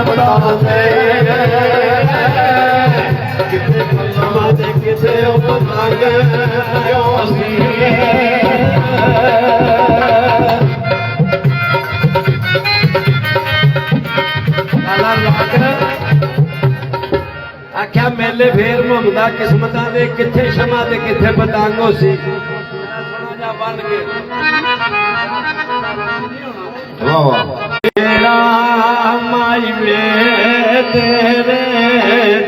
बताते किथे फलवा दे किथे पतंग आख्या मेले फेर घूमदा किस्मतां दे किथे शमा ते किथे पतंगो सी बन के वाह तेरा माई वे तेरे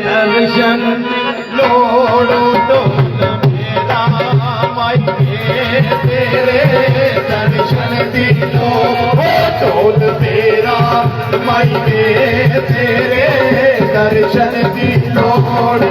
दर्शन लोड़ो डोल मेरा माई वे तेरे दर्शन दी डोल तेरा माई वे तेरे दर्शन दी लोड़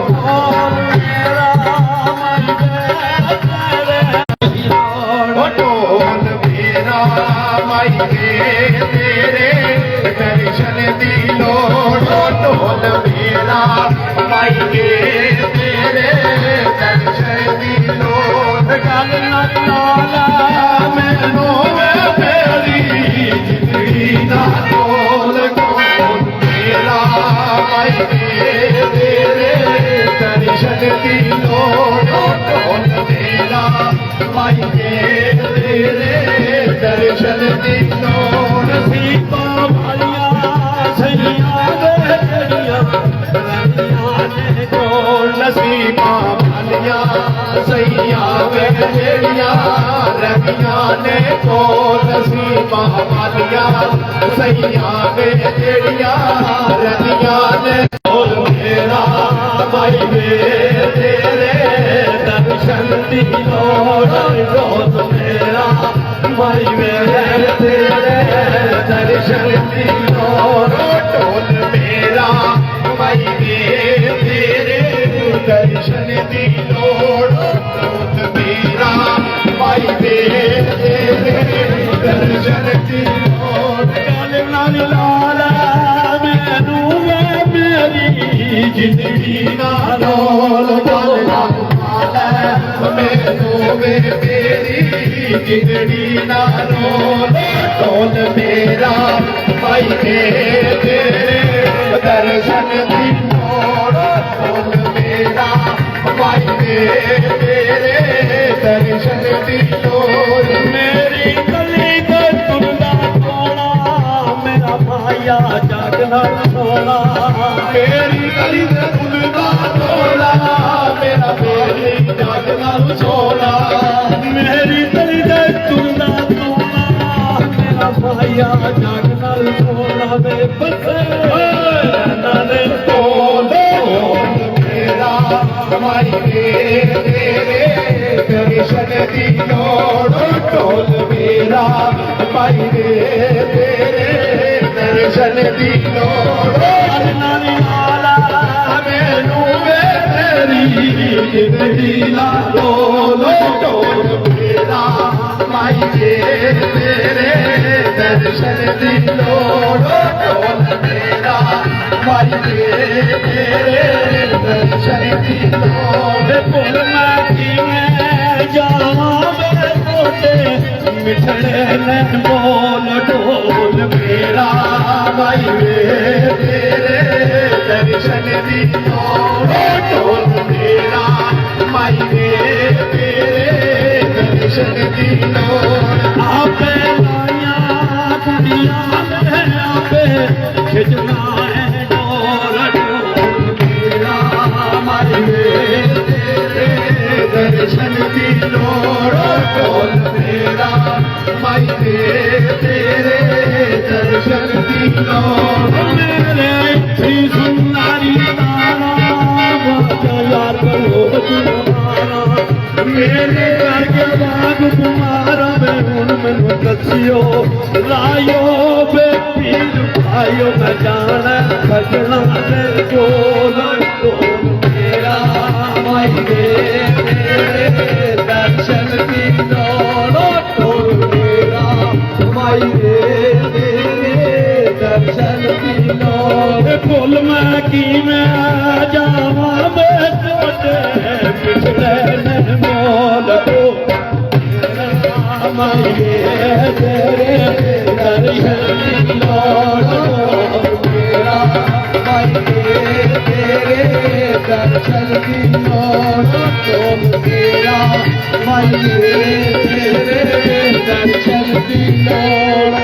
दर्शन दी लोड़ सीता भालिया सैया बेड़िया रंगिया ने कोल नसीबा भालिया सैया बेड़िया रंगिया ने कोल नसीबा भालिया सैया बेड़िया रंगिया ने कोल मेरा माई वे तेरे दर्शन दी लोड़ रोज मेरा माई वे तेरे दर्शन दी लोड़ टोल मेरा माई वे तेरे दर्शन दी लोड़ टोल मेरा माई वे तेरे दर्शन दी लोड़ गल नाल लाला मैनू मेरी जिंदगी नाल गल नाल मैनू मेरी जिंदगी नालो टोल मेरा माई वे तेरे दर्शन दी लोड़ टोल मेरा माई वे तेरे दर्शन दी लोड़ मेरी गली दे तुरदा सोना मेरा माया जागना सोना मेरी गली दे तुरदा सोना मेरा बेली जागना सोना मेरी गली दे तुरदा सोना मेरा माया जागना सोना दे बसे नाले तोले मेरा माई वे तेरे दर्शन दी लोड़ टोल मेरा माई वे तेरे दर्शन दी लोड़ नाली नाला मैनू वे तेरी जिंदगी नालो टोल मेरा माई वे तेरे दर्शन दी लोड़ टोल मेरा माई वे तेरे दर्शन दी लोड़ भुल मैं किवें जावां मेरे मोटे मिठड़े ने बोल ढोल मेरा माई वे तेरे दर्शन दी लोड़ ढोल मेरा माई वे तेरे दर्शन दी लोड़ आपे लाया कुड़ियां आपे खिचना है डोल ढोल मेरा माई वे तेरे दर्शन दी लोड़ ढोल मेरा माई वे तेरे दर्शन दी लोड़ मेरे थी सुनारी तारा यार करो तुम्हारा मेरे घर के बाग तुम्हारा मैं हूं मैनू दसियो लायो बेटी भाइयों मैं जाना सजना दे कोल मेरा माई वे तेरे दर्शन दी लोड़ टोल मेरा माई वे तेरे दर्शन दी लोड़ भुल मैं किवें जावां वे छोटे पिछड़े ने मोल माई वे तेरे दर्शन दी लोड़ दी लोड़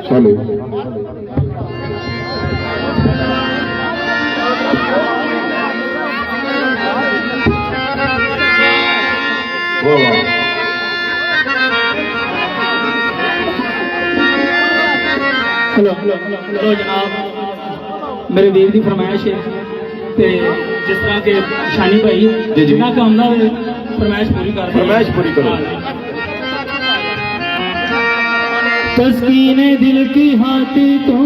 चलो हेलो जनाब, मेरे वीर की फरमाइश है ते जिस तरह के शानी भाई जिन्ना काम ना फरमाइश पूरी कर फरमाइश पूरी करो। तस्कीने दिल की हाथी तो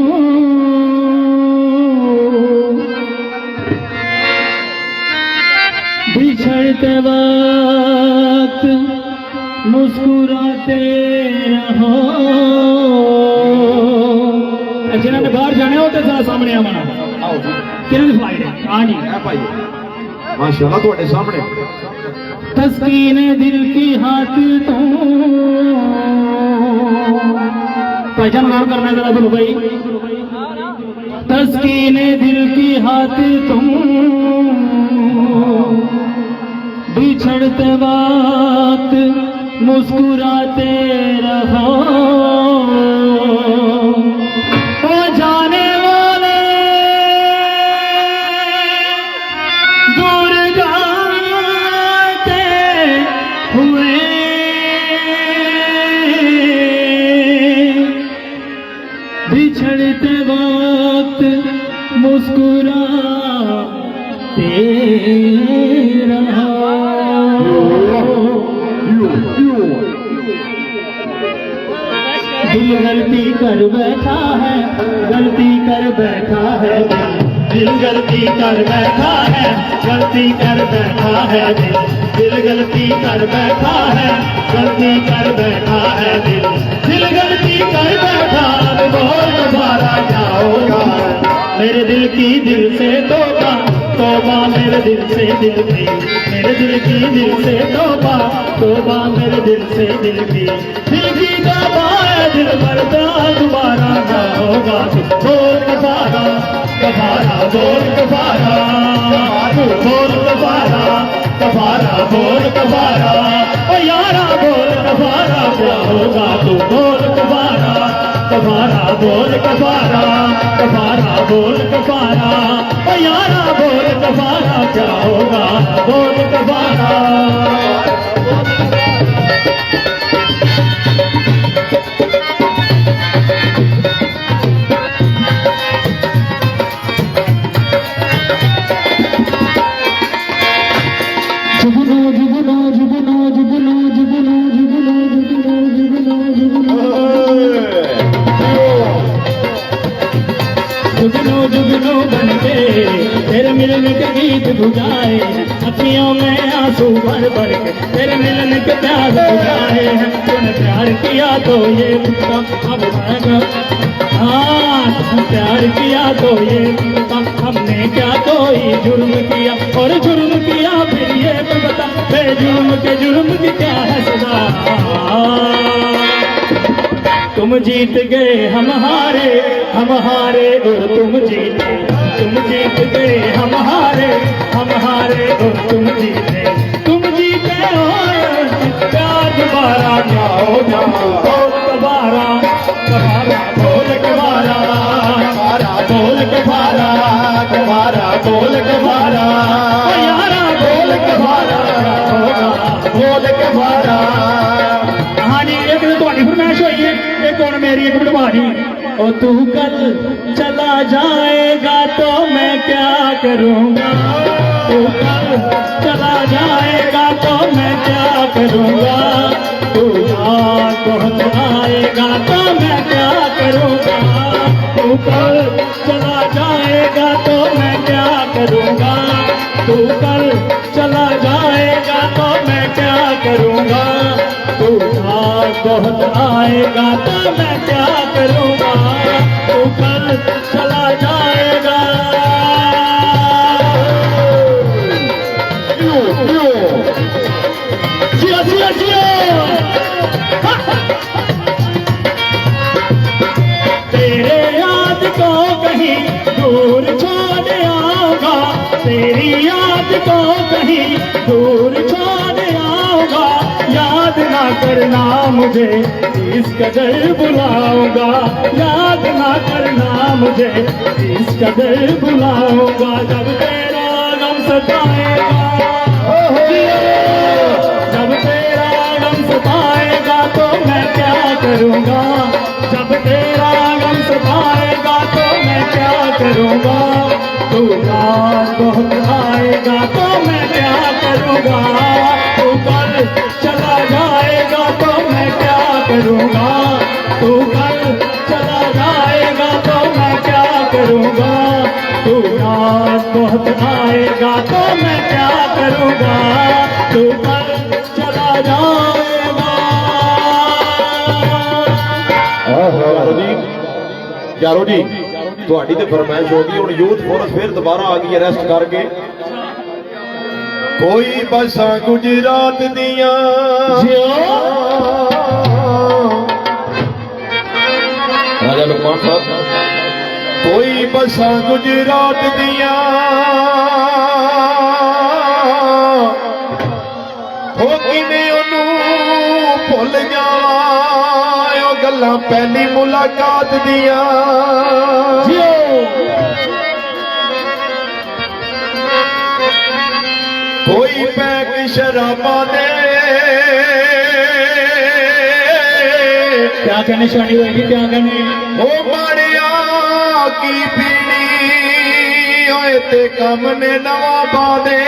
बिछड़ते वक्त मुस्कुराते रहो। जिन्होंने बाहर जाने हो तो जरा सामने आना किरण फ्लाइट है। हाँ जी भाई माशाल्लाह ਤੁਹਾਡੇ ਸਾਹਮਣੇ तस्कीने दिल की हाथ तो पहचान गौर करना जरा बोलो भाई। तस्कीने दिल की हाथ तुम बिछड़ते वक्त मुस्कुराते रहो। ओ जाने वाले दूर जाते हुए बिछड़ते वक्त मुस्कुराते रहो। दिल गलती कर बैठा है, गलती कर बैठा है दिल गलती कर बैठा है, गलती कर बैठा है दिल गलती कर बैठा है, गलती कर बैठा है दिल गलती कर बैठा। बहुत दोबारा क्या होगा मेरे दिल की दिल से तोबा, तोबा मेरे दिल से दिल की, मेरे दिल की दिल से तोबा, तोबा मेरे दिल से दिल की तोबा है दिल भरता दोबारा ना होगा। बोल कबारा कबारा बोल कबारा बोल कबारा कबारा बोल कबारा ओ यारा बोल कबारा क्या होगा तू बोल कबारा कबारा बोल कबारा कबारा बोल कबारा ओ यारा बोल कबारा क्या होगा बोल कबारा। जुगनू जुगनू बनके तेरे मिलन के गीत बुझाए, अखियों में आंसू भर भर के तेरे मिलन के प्यास बुझाए हैं। तूने प्यार किया तो ये अब हाँ प्यार किया तो ये हमने क्या कोई जुर्म किया और जुर्म किया फिर ये बता बेजुर्म के जुर्म की क्या है सजा। तुम जीत गए हम हारे और तुम जीते, तुम जीत गए हम हारे और तुम जीते और प्यार दोबारा क्या होगा बोल कबारा कबारा बोल कबारा बोल कबारा कबारा बोल कबारा यारा बोल कबारा क्या होगा बोल कबारा। हाँ जी एक तुम्हारी फरमाइश हुई है, एक और मेरी एक बिटवानी। ओ तू कल चला जाएगा तो मैं क्या करूँगा, तू कल चला जाएगा तो मैं क्या करूँगा, तू यहाँ पहुँच आएगा तो मैं क्या करूँगा, तू कल चला जाएगा तो मैं क्या करूँगा, तू कल चला जाएगा तो मैं क्या करूँगा, तू बहुत आएगा तो मैं क्या करूँगा, तू कल चला जाएगा। जियो जियो जियो, तेरे याद को कहीं दूर छोड़ आऊंगा, तेरी याद को कहीं दूर छोड़ आऊंगा। याद ना करना मुझे इस कदर बुलाऊंगा, याद ना करना मुझे इस कदर बुलाऊंगा। जब तेरा गम सताएगा, जब तेरा गम सताएगा तो मैं क्या करूँगा, जब तेरा गम सताएगा तो मैं क्या करूँगा। तू याद बहुत आएगा तो मैं क्या करूँगा, तू कल चला जाएगा तो मैं क्या करूँगा, तू कल चला जाएगा तो मैं क्या करूँगा। तू याद बहुत आएगा तो मैं क्या करूँगा, तू कल चला जाएगा। ਯਾਰੋ ਜੀ ਤੁਹਾਡੀ ਤੇ ਫਰਮਾਇਸ਼ ਹੋ ਗਈ, ਹੁਣ ਯੂਥ ਫੋਰਸ ਫਿਰ ਦੁਬਾਰਾ ਆ ਗਈ ਅਰੈਸਟ ਕਰਕੇ। ਕੋਈ ਬੱਸਾਂ ਗੁਜਰਾਤ ਦੀਆਂ ਰਾਜਾ ਲੁਕਮਾਨ ਸਾਹਿਬ, ਕੋਈ ਬੱਸਾਂ ਗੁਜਰਾਤ ਦੀਆਂ ਹੋ ਕਿਵੇਂ ਉਹਨੂੰ ਭੁੱਲ ਜਾਵਾਂ, ਉਹ ਗੱਲਾਂ ਪਹਿਲੀ ਮੁਲਾਕਾਤ ਦੀਆਂ। ਕੋਈ ਪੈਕ ਸ਼ਰਾਬਾਂ ਦੇ क्या कहने शानी होगी, क्या कहने ਉਹ ਮਾੜਿਆ ਕੀ ਪੀਣੀ ਓਏ ਤੇ ਕੰਮ ਨੇ ਨਵਾਂ ਪਾ ਦੇ।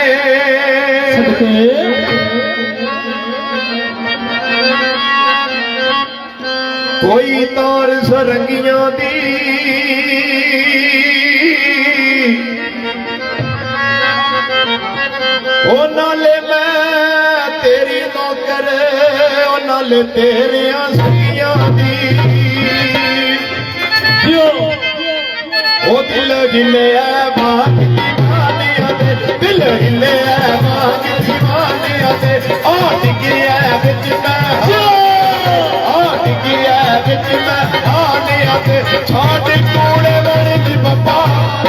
ਕੋਈ ਤਾਰ ਸਰੰਗੀਆਂ ਦੀ ਉਹ ਨਾਲੇ ਮੈਂ ਤੇਰੀ ਨੌਕਰ, ਉਹ ਨਾਲੇ ਤੇਰੀਆਂ ਸਖੀਆਂ ਦੀ। ਉਹ ਦਿਲ ਹਿੱਲਿਆ ਬਾਗ ਦੀਵਾਨੀਆਂ ਦੇ, ਦਿਲ ਹਿੱਲਿਆ ਬਾਗ ਦੀਵਾਨੀਆਂ ਦੇ। ਆ ਡਿੱਗਿਆ ਵਿੱਚ ਮੈਂ, ਆ ਡਿੱਗਿਆ ਵਿੱਚ ਮੈਂ ਆਨਿਆਂ ਦੇ। ਛੱਡ ਕੂੜੇ ਵਰਗੀ ਬੱਬਾ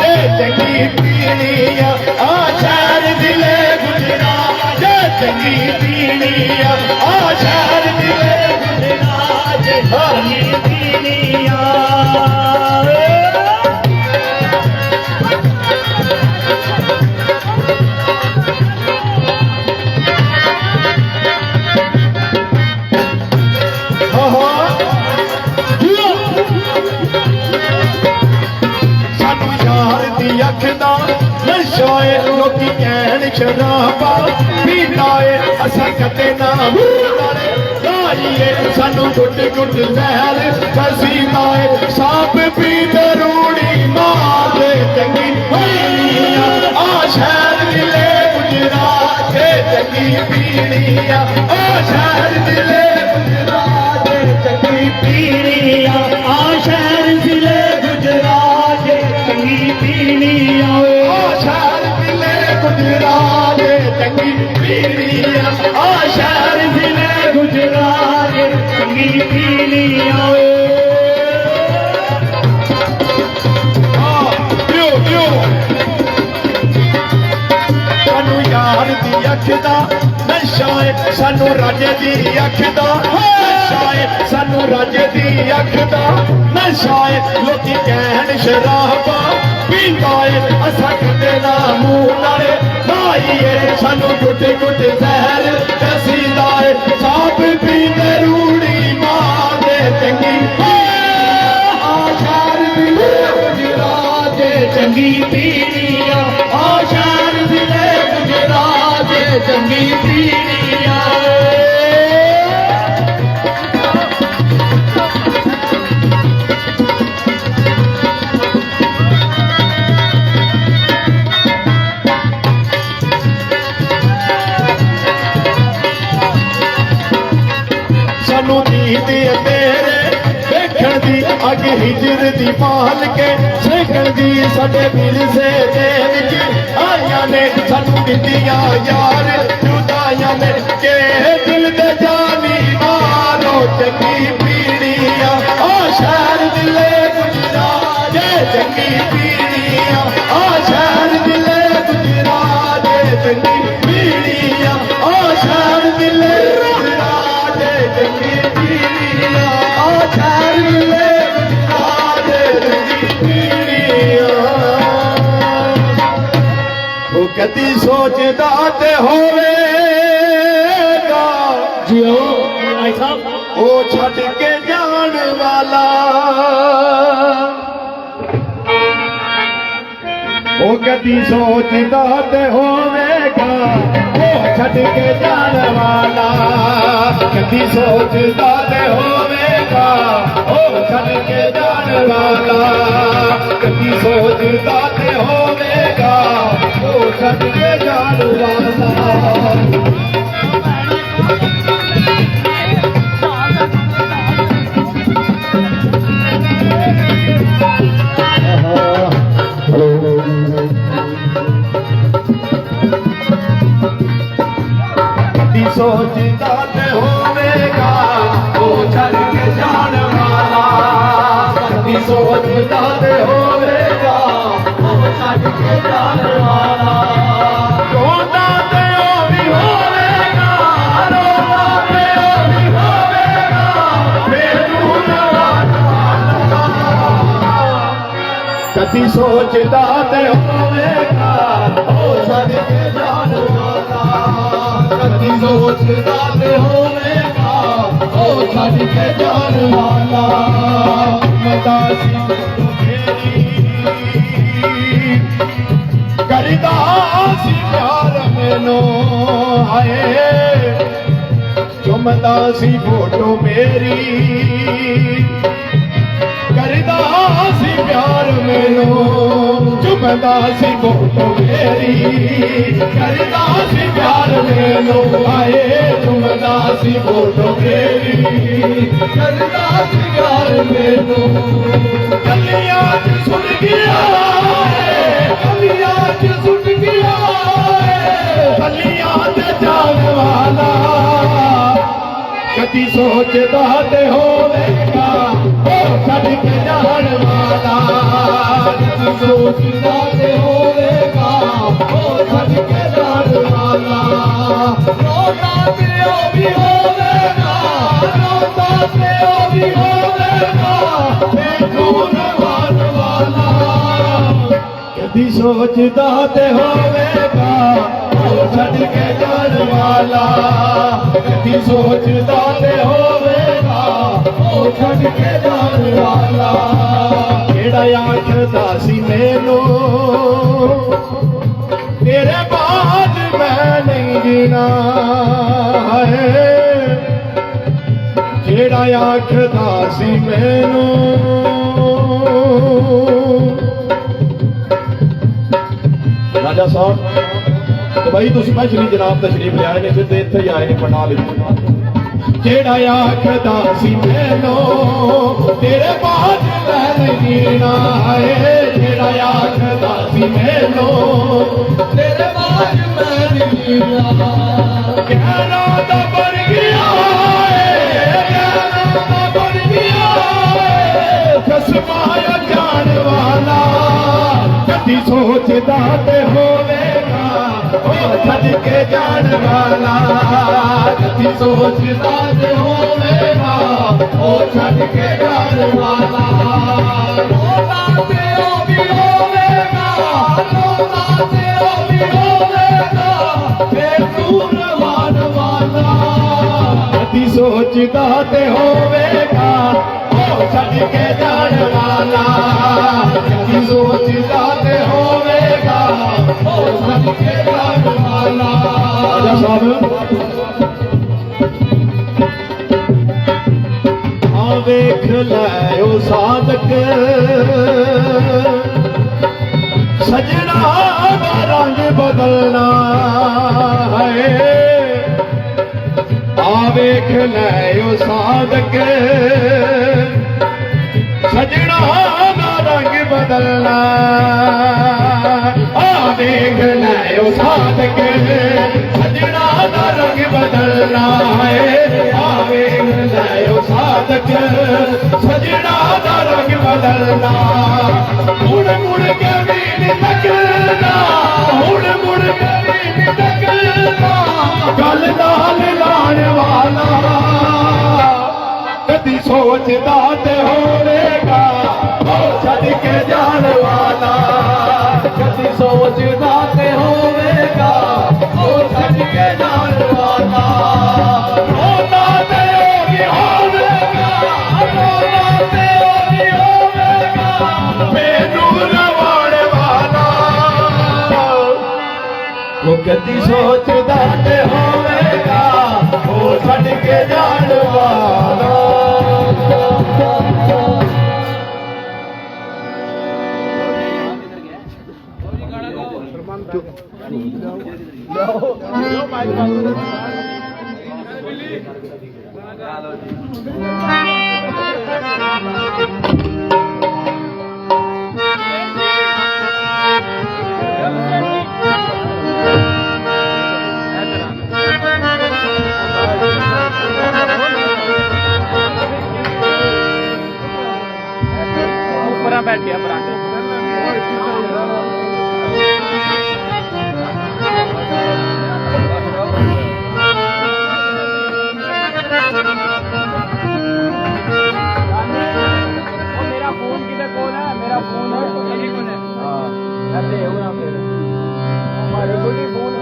ਇਹ ਚੰਗੀ ਪੀਣੀ ਆ, ਆ ਸ਼ਹਿਰ ਦਿਲੇ ਗੁਜਰਾਤ ਜੇ ਚੰਗੀ ਪੀਣੀ ਆ, ਆ ਸ਼ਹਿਰ ਦਿਲੇ ਗੁਜਰਾਤ ਜੇ ਚੰਗੀ ਪੀਣੀ ਆ। ਅੱਖ ਦਾ ਨਸ਼ਾ ਏ, ਲੋਕੀ ਕਹਿਣ ਸ਼ਰਾਬਾ ਪੀਂਦਾ ਏ, ਅਸਾਂ ਕਦੇ ਨਾ ਨਾਲੇ ਲਾਈਏ। ਸਾਨੂੰ ਗੁੱਟ ਗੁੱਟ ਜ਼ਹਿਰ ਫਸੀਦਾ ਏ, ਸਾਪ ਪੀਂਦੇ ਰੂੜੀ ਮਾਰਦੇ ਚੰਗੀ ਪੀਣੀ ਆ, ਆ ਸ਼ਹਿਰ ਦਿਲੇ ਗੁਜਰਾਤ ਦੇ ਚੰਗੀ ਪੀਣੀ ਆ, ਆ ਸ਼ਹਿਰ ਦਿਲੇ ਗੁਜਰਾਤ ਦੇ ਚੰਗੀ ਪੀਣੀ ਆ, ਆ ਸ਼ਹਿਰ ਦਿਲੇ ਗੁਜਰਾਤ ਦੇ ਚੰਗੀ ਪੀਣੀ ਆ, ਆ ਸ਼ਹਿਰ ਦਿਲੇ ਗੁਜਰਾਤ ਦੇ ਚੰਗੀ ਪੀਣੀ ਆ, ਆ ਸ਼ਹਿਰ ਦਿਲੇ ਗੁਜਰਾਤ ਦੇ ਚੰਗੀ ਪੀਣੀ ਆ। ਸਾਨੂੰ ਯਾਰ ਦੀ ਅੱਖ ਦਾ ਨਸ਼ਾ ਏ, ਸਾਨੂੰ ਰਾਜੇ ਦੀ ਅੱਖ ਦਾ ਨਸ਼ਾ ਏ, ਸਾਨੂੰ ਰਾਜੇ ਦੀ ਅੱਖ ਦਾ ਨਸ਼ਾ ਏ। ਲੋਕੀ ਕਹਿਣ ਸ਼ਰਾਬਾ ਪੀਂਦਾ ਏ, ਅਸਾਂ ਕਦੇ ਨਾ ਮੂੰਹ ਨਾਲੇ ਲਾਈਏ। ਸਾਨੂੰ ਗੁੱਟ ਗੁੱਟ ਜ਼ਹਿਰ ਫਸੀਦਾ ਏ, ਸਾਪ ਪੀਂਦੇ ਰੂੜੀ ਮਾਰਦੇ ਚੰਗੀ ਆ ਸ਼ਹਿਰ ਦਿਲੇ ਗੁਜਰਾਤ ਦੇ ਚੰਗੀ ਪੀਣੀ ਆ, ਆ ਸ਼ਹਿਰ ਦਿਲੇ ਗੁਜਰਾਤ ਦੇ ਚੰਗੀ ਪੀਣੀ ਆ। ਸਾਨੂੰ ਨੀਂਦ ਪੱਗ ਹਿਜਰ ਦੀ ਪਾਲ ਕੇ ਸੇਕਣ ਦੀ ਸਾਡੇ ਵਿਰਸੇ ਦੇ ਵਿੱਚ ਆਈਆਂ ਨੇ ਸਾਨੂੰ ਦਿੱਤੀਆਂ ਯਾਰ ਜੁਦਾਈਆਂ ਨੇ ਕਿ ਦਿਲ ਦੇ ਜਾਨੀ ਮਾਰੋ ਚੰਗੀ ਪੀੜੀਆਂ ਆ ਸ਼ਹਿਰ ਦਿਲੇ ਗੁਜਰਾ ਜੇ ਚੰਗੀ ਪੀੜੀਆਂ ਆ ਸ਼ਹਿਰ ਦਿਲੇ ਗੁਜਰਾ ਜੇ ਚੰਗੀ ਪੀੜੀਆਂ ਆ ਸ਼ਹਿਰ ਦਿਲੇ ਗੁਜਰਾ ਜੇ ਚੰਗੀ ਪੀੜੀਆਂ ਆ ਸ਼ਹਿਰ ਦਿਲੇ ਗੁਜਰਾ ਜੇ ਚੰਗੀ ਪੀੜੀਆਂ ਉਹ ਕਦੀ ਸੋਚਦਾ ਤੇ ਹੋਵੇਗਾ जियो भाई साहब ਉਹ ਛੱਡ ਕੇ ਜਾਣ ਵਾਲਾ ਉਹ ਕਦੀ ਸੋਚਦਾ ਤੇ ਹੋਵੇਗਾ ਉਹ ਛੱਡ ਕੇ ਜਾਣ ਵਾਲਾ ਕਦੀ ਸੋਚਦਾ ਤੇ ਹੋਵੇਗਾ ਉਹ ਛੱਡ ਕੇ ਜਾਣ ਵਾਲਾ ਕਦੀ ਸੋਚਦਾ ਤੇ ਹੋਵੇਗਾ ਉਹ ਛੱਡ ਕੇ ਜਾਣ ਵਾਲਾ ਕਦੀ ਸੋਚਦਾ ਤੇ ਹੋਵੇਗਾ ਉਹ ਛੱਡ ਕੇ ਜਾਣ ਵਾਲਾ ਕਦੀ ਸੋਚਦਾ ਤੇ ਹੋਵੇਗਾ ਉਹ ਛੱਡ ਕੇ ਜਾਣ ਵਾਲਾ ਰੋਂਦਾ ਤੇ ਉਹ ਵੀ ਹੋਵੇਗਾ ਰੋਂਦਾ ਤੇ ਉਹ ਵੀ ਹੋਵੇਗਾ ਮੈਨੂੰ ਕਦੀ ਸੋਚਦਾ ਤੇ ਹੋਵੇਗਾ ਉਹ ਛੱਡ ਕੇ ਜਾਣ ਵਾਲਾ ਕਦੀ ਸੋਚਦਾ ਤੇ ਹੋਵੇਗਾ ਉਹ ਛੱਡ ਕੇ ਜਾਣ ਵਾਲਾ ਮਤਾ ਸੀ ਮੇਰੀ ਕਰਦਾ ਸੀ ਪਿਆਰ ਮੈਨੂੰ ਹਾਏ ਚੁੰਮਦਾ ਸੀ ਫੋਟੋ ਮੇਰੀ ਕਰਦਾ ਸੀ ਪਿਆਰ ਮੈਨੂੰ ਚੁੰਮਦਾ ਸੀ ਫੋਟੋ ਮੇਰੀ ਕਰਦਾ ਸੀ ਪਿਆਰ ਮੈਨੂੰ ਆਏ ਚੁੰਮਦਾ ਸੀ ਫੋਟੋ ਮੇਰੀ ਕਰਦਾ ਸੀ ਪਿਆਰ ਮੈਨੂੰ ਗਲੀਆਂ 'ਚ ਸੁੱਟ ਗਿਆ ਗਲੀਆਂ 'ਚ ਸੁੱਟ ਗਿਆ ਗਲੀਆਂ 'ਤੇ ਜਾਣ ਵਾਲਾ ਕਦੀ ਸੋਚਦਾ ਤੇ ਹੋਵੇਗਾ ਉਹ ਛੱਡ ਕੇ ਜਾਣ ਵਾਲਾ ਕਦੀ ਸੋਚਦਾ ਤੇ ਹੋਵੇਗਾ ਉਹ ਛੱਡ ਕੇ ਜਾਣ ਵਾਲਾ ਰੋਂਦਾ ਤੇ ਉਹ ਵੀ ਹੋਵੇਗਾ ਰੋਂਦਾ ਤੇ ਉਹ ਵੀ ਹੋਵੇਗਾ ਮੈਨੂੰ ਰਵਾਨ ਵਾਲਾ ਕਦੀ ਸੋਚਦਾ ਤੇ ਹੋਵੇਗਾ ਉਹ ਛੱਡ ਕੇ ਜਾਣ ਵਾਲਾ ਕਦੀ ਸੋਚਦਾ ਤੇ ਹੋਵੇਗਾ ਉਹ ਛੱਡ ਕੇ ਜਾਣ ਵਾਲਾ ਕਿਹੜਾ ਆਖਦਾ ਸੀ ਮੈਨੂੰ ਤੇਰੇ ਬਾਅਦ ਮੈਂ ਨਹੀਂ ਜੀਣਾ ਹੈ ਜਿਹੜਾ ਆਖਦਾ ਸੀ ਮੈਨੂੰ ਰਾਜਾ ਸਾਹਿਬ ਤੇ ਭਾਈ ਤੁਸੀਂ ਸਪੈਸ਼ਲੀ ਜਨਾਬ ਤਸ਼ਰੀਫ ਲਿਆਏ ਨੇ ਫਿਰ ਇੱਥੇ ਹੀ ਆਏ ਨੇ ਪੰਡਾਲ ਵਿੱਚ ਜਿਹੜਾ ਆਖਦਾ ਸੀ ਮੈਨੂੰ ਤੇਰੇ ਬਾਅਦ ਮੈਂ ਨਹੀਂ ਜੀਣਾ ਹੈ ਜਿਹੜਾ ਆਖਦਾ ਸੀ ਮੈਨੂੰ ਤੇਰੇ ਬਾਅਦ ਮੈਂ ਨਹੀਂ ਜੀਣਾ ਕਹਿਣਾ ਤਾਂ ਬਣ ਗਿਆ ਕਹਿਣਾ ਤਾਂ ਬਣ ਗਿਆ ਕਸਮਾਂ ਜਾਣ ਵਾਲਾ ਕਦੀ ਸੋਚਦਾ ਤੇ ਹੋਵੇਗਾ ਉਹ ਛੱਡ ਕੇ ਜਾਣ ਵਾਲਾ ਕਦੀ ਸੋਚਦਾ ਤੇ ਹੋਵੇਗਾ ਉਹ ਛੱਡ ਕੇ ਜਾਣ ਵਾਲਾ ਰੋਂਦਾ ਤੇ ਉਹ ਵੀ ਹੋਵੇਗਾ ਰੋਂਦਾ ਤੇ ਉਹ ਵੀ ਹੋਵੇਗਾ ਮੈਨੂੰ ਰਵਾਨ ਵਾਲਾ ਕਦੀ ਸੋਚਦਾ ਤੇ ਹੋਵੇਗਾ ਉਹ ਛੱਡ ਕੇ ਜਾਣ ਵਾਲਾ ਕਦੀ ਸੋਚਦਾ ਤੇ ਹੋਵੇਗਾ ਉਹ ਛੱਡ ਕੇ ਜਾਣ ਵਾਲਾ ਰਾਜਾ ਸਾਹਿਬ ਆ ਵੇਖ ਲੈ ਉਹ ਸਾਦਕ ਸਜਣਾ ਦਾ ਰੰਗ ਬਦਲਣਾ ਹੈ ਆ ਵੇਖ ਲੈ ਉਹ ਸਾਦਕ ਸਜਣਾ दा रंग बदलना देख लो साधक सजना दा रंग बदलना है देख लो साधक सजना दा रंग बदलना मुड़ मुड़ के भी नहीं तकना मुड़ के भी नहीं तकना गल नाल लाण वाला कदी सोचदा ते होवेगा ओ छड़ के जान वाला कदी सोचदा ते होवेगा ओ छड़ के जान वाला रोना ते भी होवेगा रोना ते भी होवेगा मैनू रवाण वाला वो कदी सोचदा ते होवेगा ओ छड़ के जान वाला बैठ गया पराठे मेरा फोन किधर कौन है मेरा फोन है कौन है ऐसे हो ना फिर हमारे को भी फोन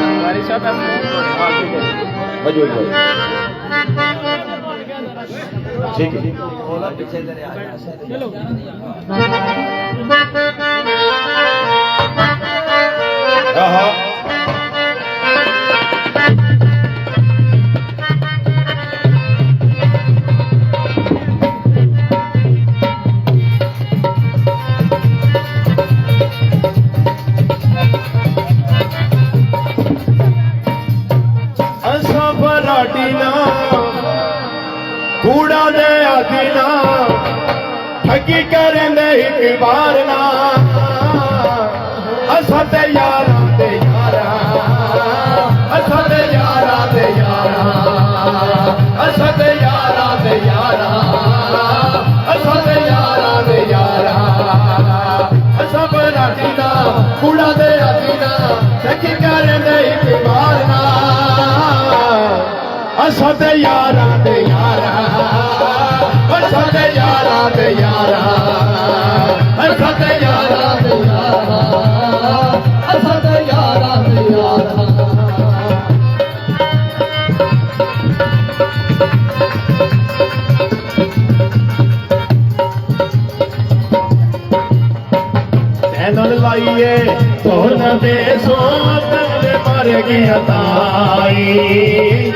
हमारी साथ ठीक है चलो कूड़ा दे आदीना ठगी करेंदे एक बार ना असा ते यारा दे यारा असा ते यारा दे यारा असा ते यारा दे यारा असा ते यारा दे यारा असा बरातीना कूड़ा दे आदीना ठगी करेंदे एक बार ना असा ते यारा दे यारा असा ते यारा दे यारा असा ते यारा दे यारा असा ते यारा दे यारा नैनल लाइए तोड़ दे सोत मर गया ताई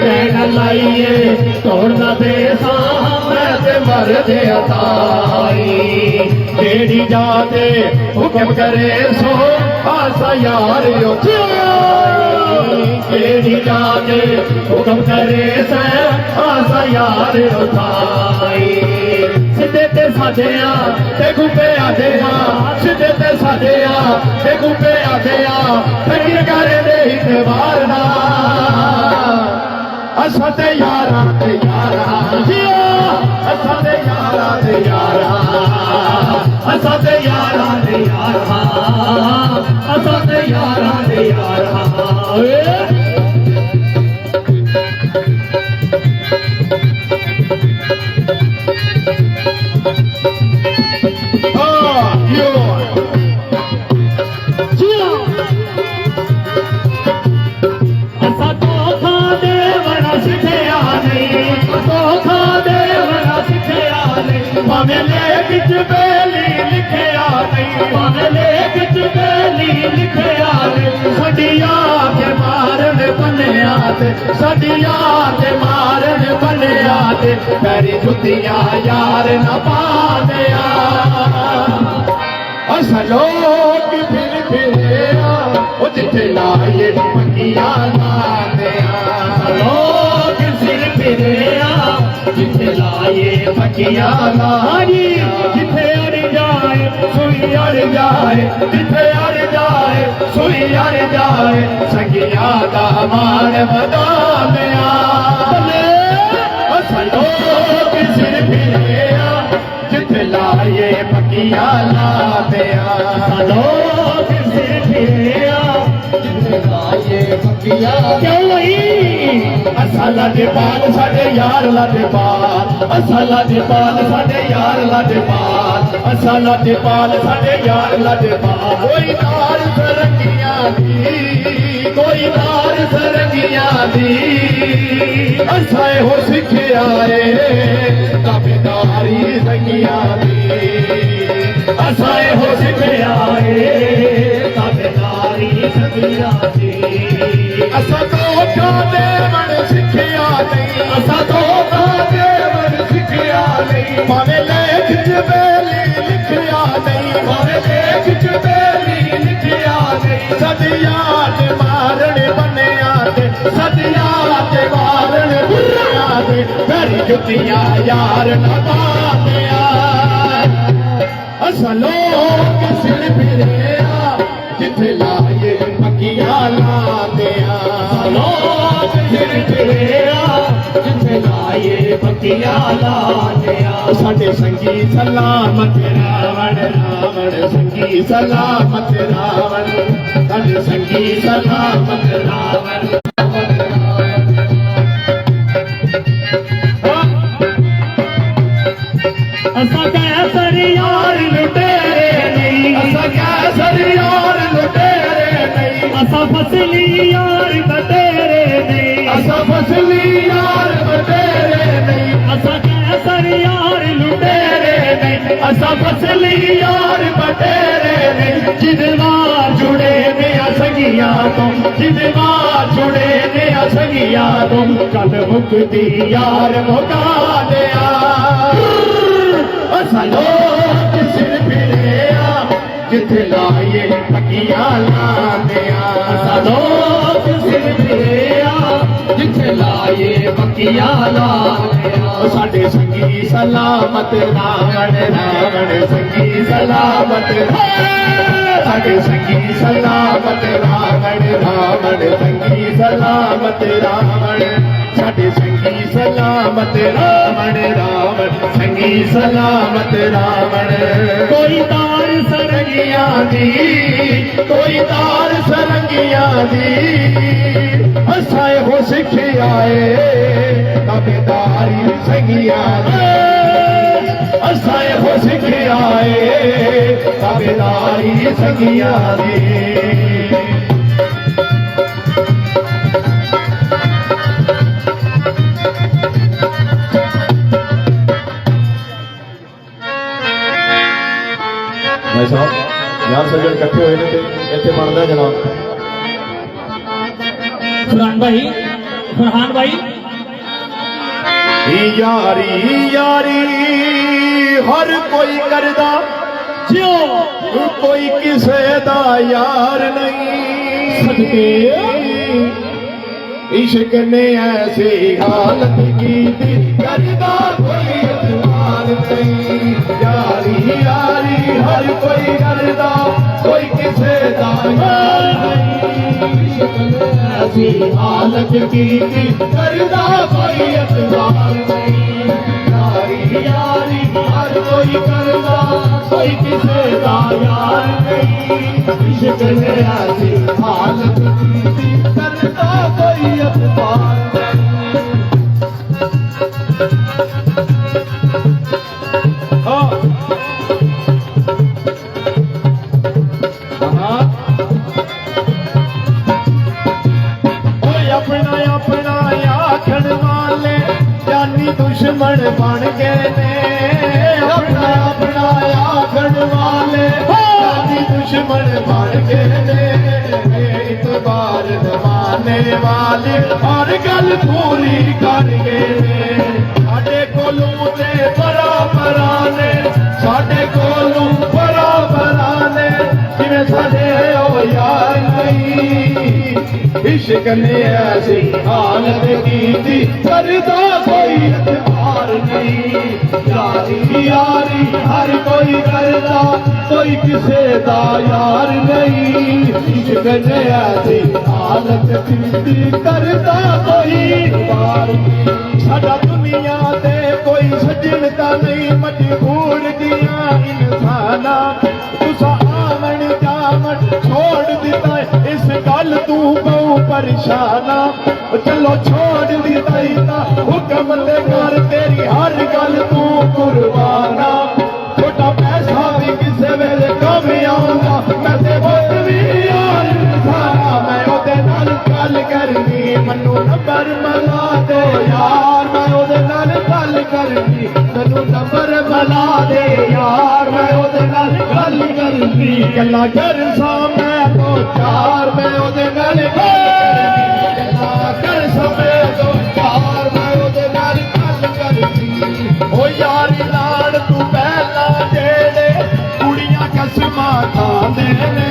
नैनल लाइए तोड़ दे सामत मर गया ताई तेरी जाते हुक्म करे सो आसा यार यो तेरी जाते हुक्म करे से आसा यार यो ताई सिद्धे ते साधे ते गुप्पे आधे सिद्धे ते साधे ते गुप्पे आधे ठगी करे दे इतवार ना असा ते यारा ते यारा असा ते यारा ते यारा असा ते यारा ते यारा असा ते यारा ते यारा सडिया के मारन बनिया मेरी जुतियां यार न पाने अस लोग पक्कियां लानी जिथे अड़ जाए सुई अड़ जाए जिथे अड़ जाए सुई अड़ जाए संगिया दा मान बदा लिया असलो सिर फिरे जिथे लाए पक्कियां ला दिया लोग सिर फिरे जिथे लाए पक्कियां क्यों असा लाडे पाल साडे यार लाडे पाल असा लाडे पाल साडे यार लाडे पाल असा लाडे पाल साडे यार लाडे पाल कोई नार सरंगियां दी कोई नार सरंगियां दी असा हो सिखिया है ताबेदारी संगियां दी असा हो सिखिया है ताबेदारी संगियां दी असा धोखा देवण सिखिया नहीं असा धोखा देवण सिखिया नहीं भावे लेख च बेली लिखिया नहीं भावे लेख च बेली लिखिया नहीं सदिया ते मारण बनिया ते सदिया ते मारण बनिया ते मेरी जुतियां यार न पाया असा लोग सिर फिरे जिथे लाए पक्कियां ला दिया लोग सिर फिरे जिथे लाए पक्कियां ला दिया साडे संगी सलामत रावण रावण संगी सलामत रावण साडे संगी सलामत रावण असा कैसर यार लुटेरे नहीं असा कैसर यार लुटेरे नहीं असा फसली यार बटेरे नहीं असा फसली यार बटेरे नहीं असा कैसर यार लुटेरे नहीं असा फसली यार बटेरे नहीं जिदवार जुड़े ने असगिया तो जिदवार जुड़े ने असगिया तो कल मुक्ति यार मुका दिया असा लोग सिर फिरे जिथे लाए पक्कियां ला दिया असा लोग सिर फिरे जिथे लाए पक्कियां ला दिया साडे संगी सलामत रावण रावण संगी सलामत साडे संगी सलामत रावण रावण संगी सलामत रावण साडे संगी सलामत रावण रावण संगी सलामत रावण कोई तार सरंगियां दी कोई तार सरंगियां दी असाए हो सिखिया है ताबेदारी संगियां दी असाए हो सिखिया है ताबेदारी संगियां दी भाई साहब यार सज्जन इकट्ठे होए ने ते इत्थे बनदा जनाब फरहान भाई यारी यारी हर कोई करदा जियो कोई किसे दा यार नहीं सदके इश्क ने ऐसी हालत की थी करदा कोई इतमाल नहीं यारी यारी हर कोई करदा कोई किसे दा यार नहीं इश्क ने ऐसी हालत की थी करदा कोई इतमाल नहीं यारी यारी हर कोई करदा कोई किसे दा यार नहीं इश्क ने ऐसी हालत की थी करदा कोई इतमाल अपना अपना आखण वाले जानी दुश्मन बन गए ने अपना अपना आखण वाले जानी दुश्मन बन गए ने इतबार दवाने वाले हर गल पूरी कर गए साडे कोलों ते बराबर ने साडे कोलों बराबर ने जिवें साडे ओ यार नहीं नहीं इश्क ने ऐसी हालत की थी करता कोई एतबार नहीं यारी यारी हर कोई करता कोई किसे दा यार नहीं इश्क ने ऐसी हालत की थी करता कोई एतबार नहीं साडा दुनिया ते कोई सज्जन ता नहीं मजबूर दिया इंसाना तुसा आमन जामन छोड़ दिता इस गल तू बहु परेशाना चलो छोड़ दिता इता हुक्म ते कर तेरी हर गल तू कुर्बाना छोटा पैसा भी किसे वेले कम आऊंगा मैं ते बहुत भी यार इंसाना मैं ओदे नाल गल करनी मनु नंबर मला दे यार मैं ओदे नाल गल करनी मनु नंबर मला दे यार मैं ओदे नाल गल करनी गल्ला कर सामने तो चार मैं ओदे नाल गल करनी कर समय तो चार मैं ओदे नाल गल करनी ओ यारी लाड़ तू पहला जेड़े कुड़ियां कसमां खांदे ने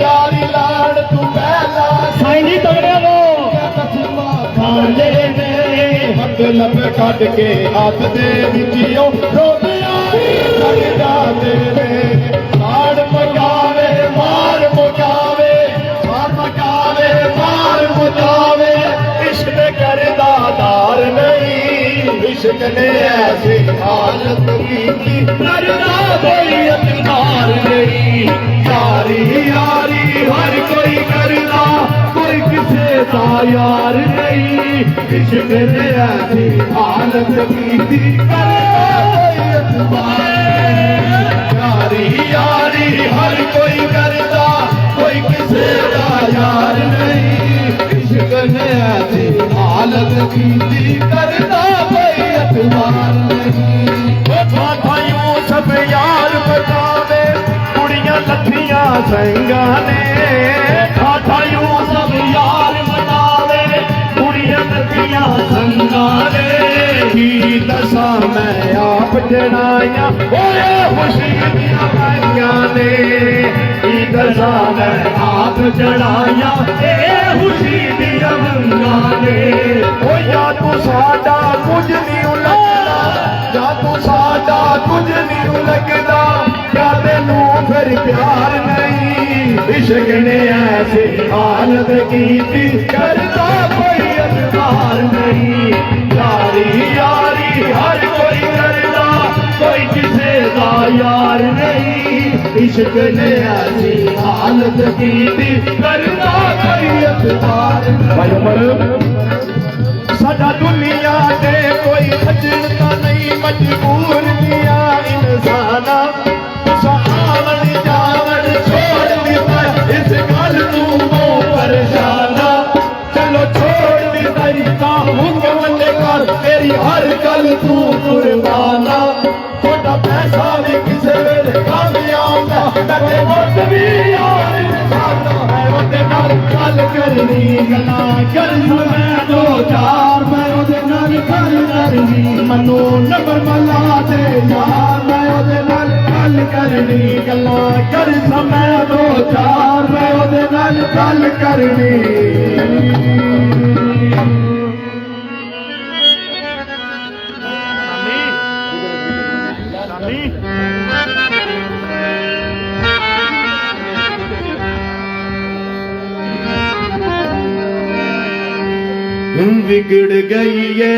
यारी लाड़ तू पहला साईं जी तगड़े हो कसमां खांदे ने मतलब कट के हाथ दे विचियो रोटियां लग जाते ने लाड़ मचावे मार मुकावे मार मचावे मार मुकावे इश्क करदा दार नहीं इश्क ने ऐसी हालत की करदा कोई अतबार नहीं यारी यारी हर कोई करदा कोई किसे दा यार नहीं इश्क ने ऐसी हालत की करदा कोई अतबार यारी यारी हर कोई करदा कोई किसे दा यार नहीं इश्क ने ऐसी हालत की करदा कोई अतबार नहीं भाइयों सब यार बतावे कुड़ियां लठियां संगा ने भाइयों सब यार बतावे कुड़ियां लठियां संगा ने की दसा मैं आप जड़ाया ओए खुशी दिया पाइया ने की दसा मैं आप जड़ाया ए खुशी दिया मंगा ने ओ या तू साडा कुछ नहीं लगदा या तू साडा कुछ नहीं लगदा क्या तेनू फिर प्यार नहीं इश्क ने ऐसी हालत की थी करदा कोई अतबार नहीं यारी यारी हर कोई करदा कोई किसे दा यार नहीं इश्क ने ऐसी हालत की थी करदा कोई अतबार नहीं साडा दुनिया दे कोई सज्जन ता नहीं मजबूर दिया इंसाना तुसा आवन जावन छोड़ दिता इस गल तू बहु परेशाना चलो छोड़ दिता इता हुक्म ले कर तेरी हर गल तू कुर्बाना छोटा पैसा भी किसे वेले काम आऊंगा मैं ते वोट भी यार इंसाना है ओदे नाल गल करनी गल्ला कर मैं दो चार मैं ओदे नाल गल करनी मनु नंबर मला दे यार मैं ओदे नाल गल करनी गल्ला कर मैं दो चार मैं ओदे नाल गल करनी बिगड़ गई है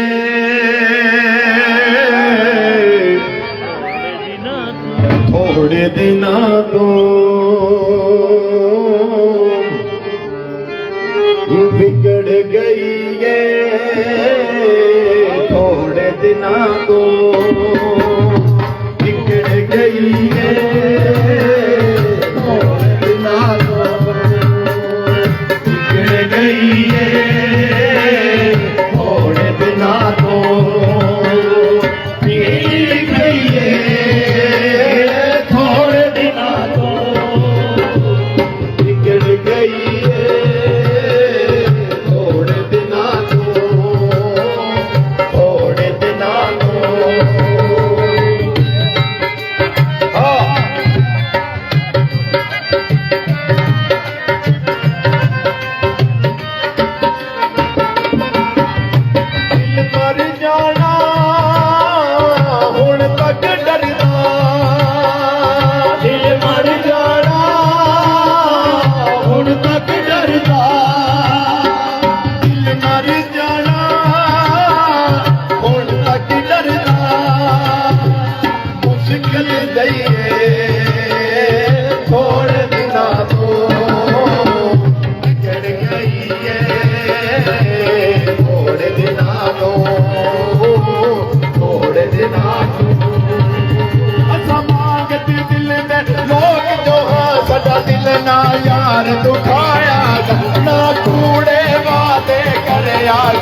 थोड़े दिना तो बिगड़ गई है थोड़े दिना तो बिगड़ गई है थोड़े दिना तो बिगड़ गई है थोड़े दिना तो बिगड़ गई है थोड़े दिना तो बिगड़ गई है थोड़े दिना तो थोड़े दिना तो हाँ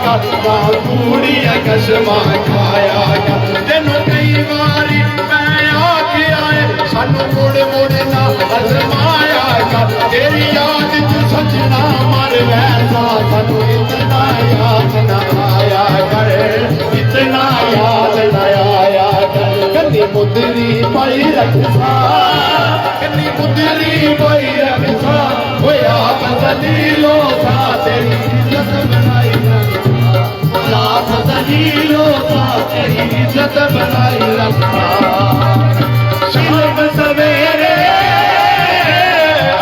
कर ना कूड़िया कसमा खाया कर तेनों कई बारी मैं आके आए सानू मुड़ मुड़ ना आजमाया कर तेरी याद च सजना मर वैसा सानू इतना याद ना आया कर इतना याद ना आया कर कन्नी मुंदरी पाई रखसा कन्नी मुंदरी पाई रखसा होया फजलीलो सा तेरी इज्जत बनाई रखसा फजलीलो सा तेरी इज्जत बनाई रखसा शाम सवेरे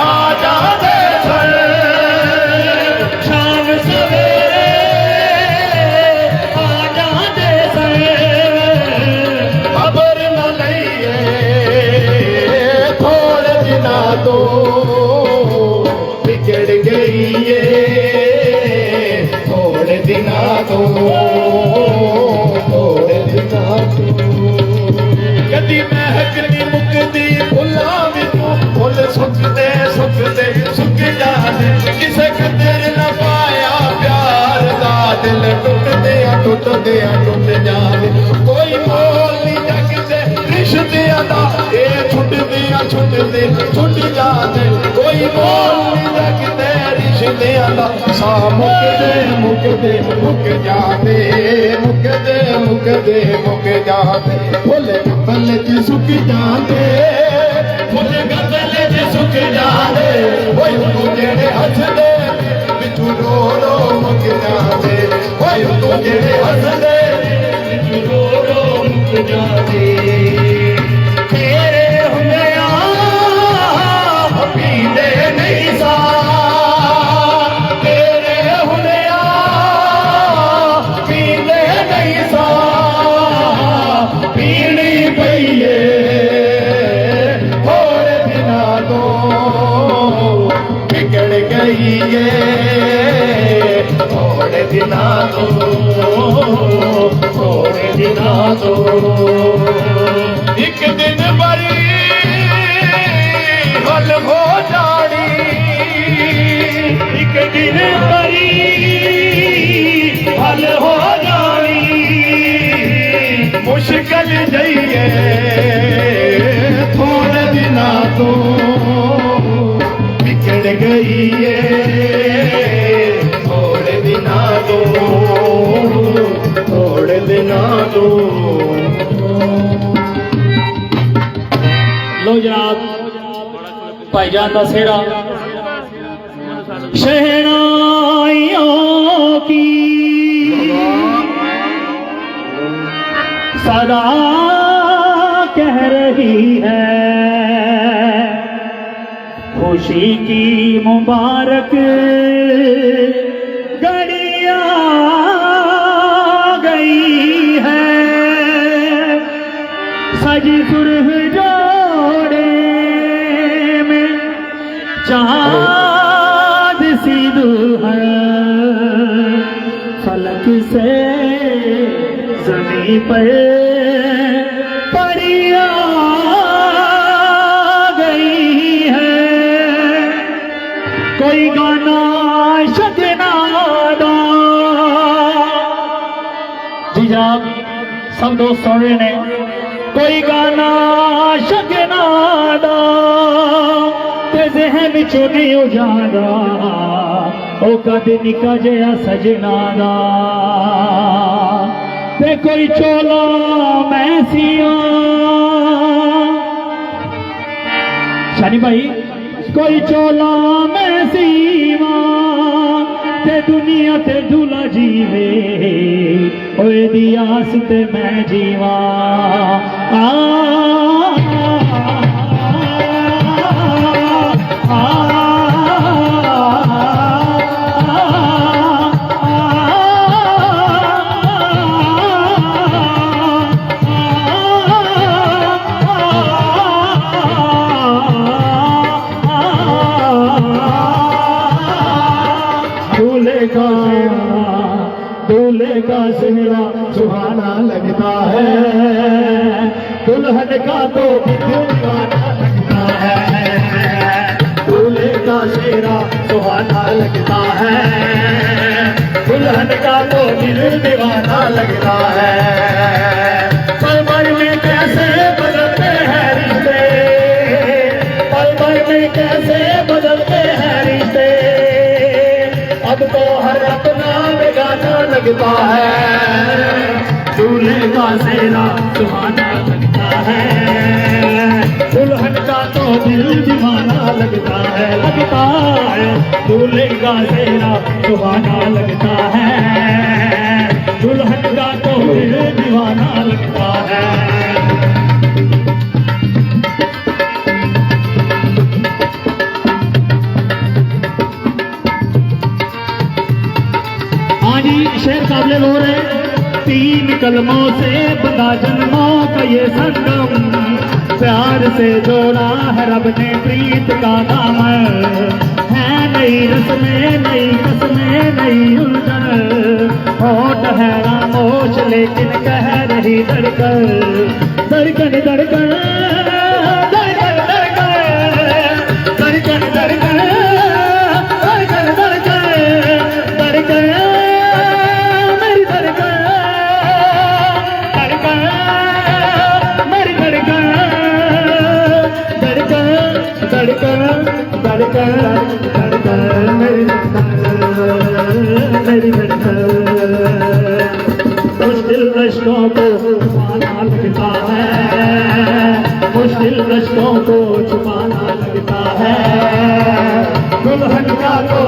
आ जाते सर शाम सवेरे आ जाते सर खबर न लईए थोड़े दिना तो बिगड़ गई है थोड़े दिना तो थोड़े दिना तो कदी महक नी मुकदी फुल्लां विचों फुल सुकदे सुकदे सुक जाते किसे कदर न पाया प्यार दा दिल टुट जाते कोई मोल नहीं जगदे रिश्तियां दा ए छुट जाते कोई मोल नहीं जगदे रिश्तियां दा सा मुक जाते मुक जाते फुल गल च सुक जाते फुल गल च सुक जाते ओए तू जेड़े हसदे बिचू रो रो मुक जाते ओए तू जेड़े हसदे बिचू रो रो मुक जाते तेरे हुंदिया पींदे नहीं सा तेरे हुंदिया पींदे नहीं सा पीनी पईए थोड़े दिना तो बिगड़ गई है थोड़े दिना तो थोड़े दिना तो एक दिन बड़ी हल हो जानी एक दिन बड़ी हल हो जानी मुश्किल जाइए थोड़े दिना तो बिगड़ गई है थोड़े दिना तो थोड़े दिना तो लो जनाब भाईजान का सेहरा शहनाइयों की सदा कह रही है खुशी की मुबारक घड़ियां गई है सजी सुरह जोड़े में चाँद सी दुल्हन फलक से जमीन पर परियां गई है कोई गाना शगनादा जी जनाब सब दोस्त सुन रहे ने कोई गाना शगनादा ते जहन विचों नहीं उजाड़ा ओ कद निका जिहा सजना दा ते कोई चोला मैसिया शानी भाई कोई चोला मैसीवा ते दुनिया ते दूल्हा जीवे ओए दी आस ते मैं जीवा दूल्हे का सेहरा सुहाना लगता है दुल्हन का तो दीवाना लगता है दूल्हे का सेहरा सुहाना लगता है दुल्हन का तो दिल दीवाना लगता है। पल भर में कैसे बदलते हैं रिश्ते, पल भर में कैसे बदलते हैं रिश्ते, अब तो हर अपना बेगाना लगता है। दूल्हे का सेहरा सुहाना लगता है, दुल्हन का तो दिल दीवाना लगता है, लगता है। दूल्हे का सेहरा सुहाना लगता है, दुल्हन का तो दिल दीवाना लगता है। हाँ जी, शेर काबिल हो रहे। तीन कलमों से बंधा जन्मों का ये संगम, प्यार से जोड़ा है रब ने प्रीत का दामन। है नई रस्में, नई कसमें, नई उलझन, होठ है खामोश लेकिन कह रही धड़कन, धड़कन धड़कन धड़कन धड़कन धड़कन धड़कन धड़कन धड़कन धड़कन मेरी धड़कन धड़कन मेरी धड़कन धड़कन धड़कन धड़कन धड़कन मेरी मेरी धड़कन। मुश्किल रिश्तों को छुपाना लगता है, मुश्किल रिश्तों को छुपाना लगता है, दुल्हन का तो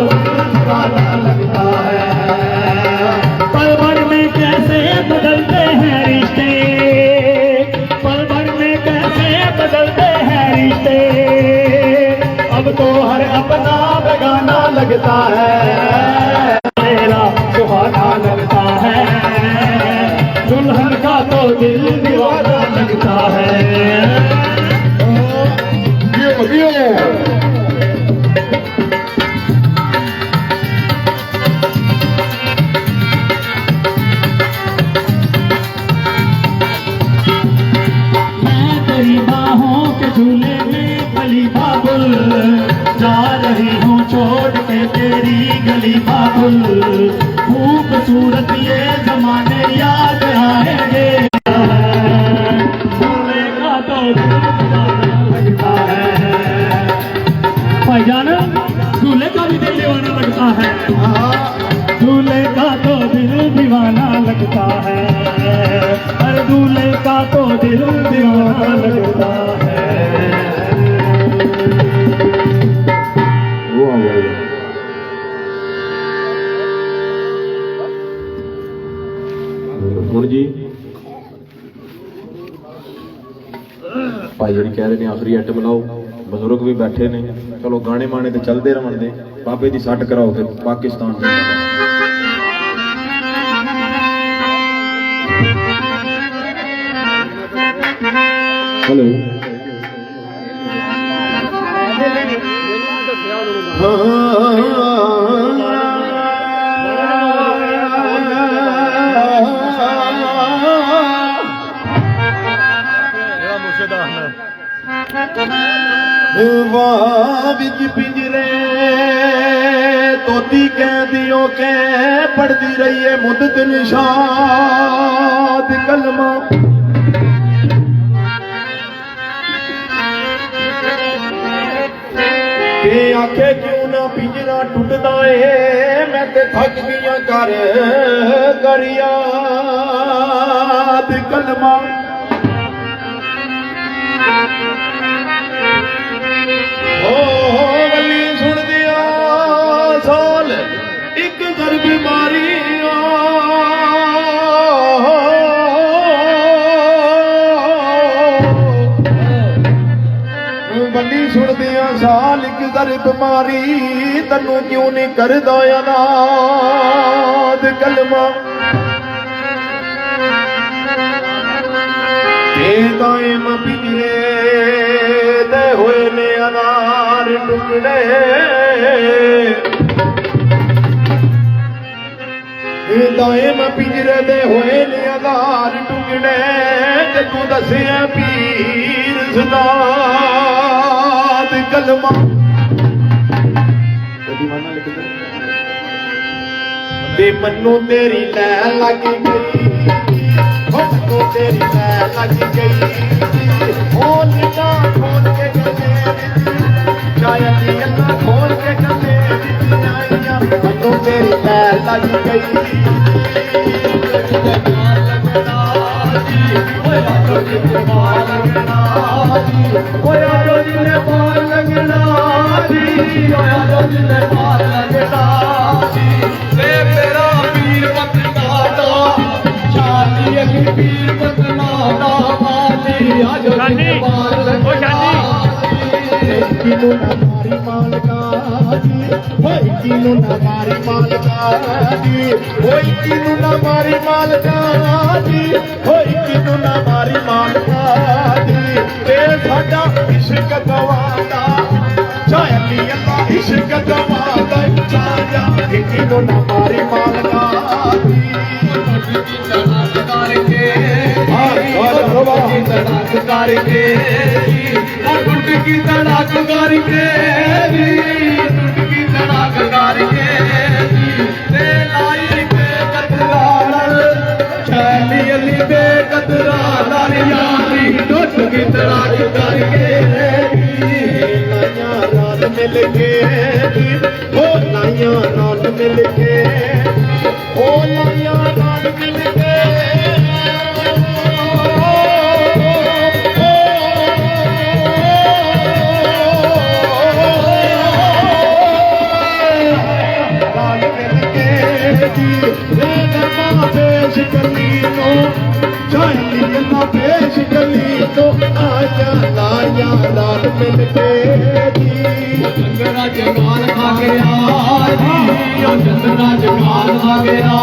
छुपाना लगता है। पल भर में कैसे बदलते हैं रिश्ते, पल भर में कैसे बदलते हैं रिश्ते, अब तो हर अपना बेगाना लगता है, मेरा सुहाना लगता है, दुल्हन का तो दिल दीवाना लगता है। मैं तेरी बाहों के झूले में गली बाबुल, जा रही हूँ छोड़ के तेरी गली बाबुल, खूबसूरत ये जमाने याद आएंगे, दूल्हे का तो दिल दीवाना लगता है। भाईजान, दूल्हे का भी दिल दीवाना लगता है, दूल्हे का तो दिल दीवाना लगता है, हर दूल्हे का तो दिल दीवाना लगता है। ਹੁਣ ਜੀ ਭਾਈ ਜਿਹੜੀ ਕਹਿ ਰਹੇ ਨੇ ਆਖਰੀ ਅੱਟ ਬੁਲਾਓ, ਬਜ਼ੁਰਗ ਵੀ ਬੈਠੇ ਨੇ, ਚਲੋ ਗਾਣੇ ਮਾਣੇ ਤੇ ਚੱਲਦੇ ਰਹਿਣ ਦੇ, ਬਾਬੇ ਦੀ ਸੱਟ ਕਰਾਓ ਫਿਰ ਪਾਕਿਸਤਾਨ ਦੇ। ਹੈਲੋ वाह विच पिंजरे तोती कैदियों के पढ़ती रही है मुद्दत निशाद कलमा, के आखे क्यों ना पिंजरा टुटदा है, मैं ते थक गई कर याद कलमा। वली सुन दिया साल एक घर बीमारी, वली सुन दिया साल एक घर बीमारी, तन्नू क्यों नहीं करदा याद कलमा। दायम पिंजरे दे होए ने अनार टुकड़े, दायम पिंजरे दे होए ने अनार टुकड़े, ते तू दसिया पीर सदात कलमा। ਤੇ ਮੈਨੂੰ ਤੇਰੀ ਲੈ ਲੱਗ ਗਈ ਮੈਨੂੰ ਤੇਰੀ ਲੈ ਲੱਗ ਗਈ ਉਹ ਨਿੱਕਾ ਖੋਲ ਕੇ ਗੱਲੇ ਸ਼ਾਇਦ ਇਹ ਅੱਖਾਂ ਖੋਲ ਕੇ ਗੱਲੇ ਆਈਆਂ ਮੈਨੂੰ ਤੇਰੀ ਲੈ ਲੱਗ ਗਈ ਹੋਇਆ ਜੋ ਜਿੰਨੇ ਪਾਰ ਲੱਗਣਾ ਜੀ ਹੋਇਆ ਜੋ ਜਿੰਨੇ ਪਾਰ ਲੱਗਣਾ ਤੇ ਮੇਰਾ ਵੀਰ ਬਤਨਾ ਦਾ ਸ਼ਾਨੀ ਅਖੀ ਵੀਰ ਬਤਨਾ ਦਾ ਮਾਲੀ ਆ ਜੋ ਜਿੰਨੇ ਪਾਰ ਲੱਗਣਾ ਕਿਨੂੰ ਨਾ ਮਾਰੀ ਮਾਲਕਾ ਜੀ ਹੋਈ ਕਿਨੂੰ ਨਾ ਮਾਰੀ ਮਾਲਕਾ ਜੀ ਹੋਈ ਕਿਨੂੰ ਨਾ ਮਾਰੀ ਮਾਲਕਾ ਜੀ ਹੋਈ ਕਿਨੂੰ ਨਾ ਮਾਰੀ ਮਾਲਕਾ ਜੀ ਤੇ ਸਾਡਾ ਇਸ਼ਕ ਗਵਾਦਾ ਚਾਹਲੀ ਅੱਲਾ ਇਸ਼ਕ ਗਵਾਦਾ ਚਾਹਿਆ ਕਿਨੂੰ ਨਾ ਮਾਰੀ ਮਾਲਕਾ ਜੀ ਤੜਕ ਕਰਕੇ ਤੜਕ ਕਰਕੇ ਟੁੱਟਕੀ ਤੜਕ ਕਰਕੇ ਟੁੱਟਕੀ ਤੜਕ ਕਰਕੇ ਤੇ ਲਾਈ ਬੇਕਦਰਾਂ ਨਾਲ ਸ਼ੈਲੀ ਅਲੀ ਬੇਕਦਰਾਂ ਨਾਲ ਯਾਰੀ ਟੁੱਟਕੀ ਤੜਕ ਕਰਕੇ ਲਾਈਆਂ ਨਾਲ ਮਿਲ ਕੇ ਉਹ ਲਾਈਆਂ ਨਾਲ ਮਿਲ ਕੇ ਉਹ ਲਾਈਆਂ ਨਾਲ ਮਿਲ ਕੇ पेश कली तो चाहली अल्लाह पेश कली तो आजा लाया लाल मिल के चंद्रा जगान खा गया जी ओ चंद्रा जगान खा गया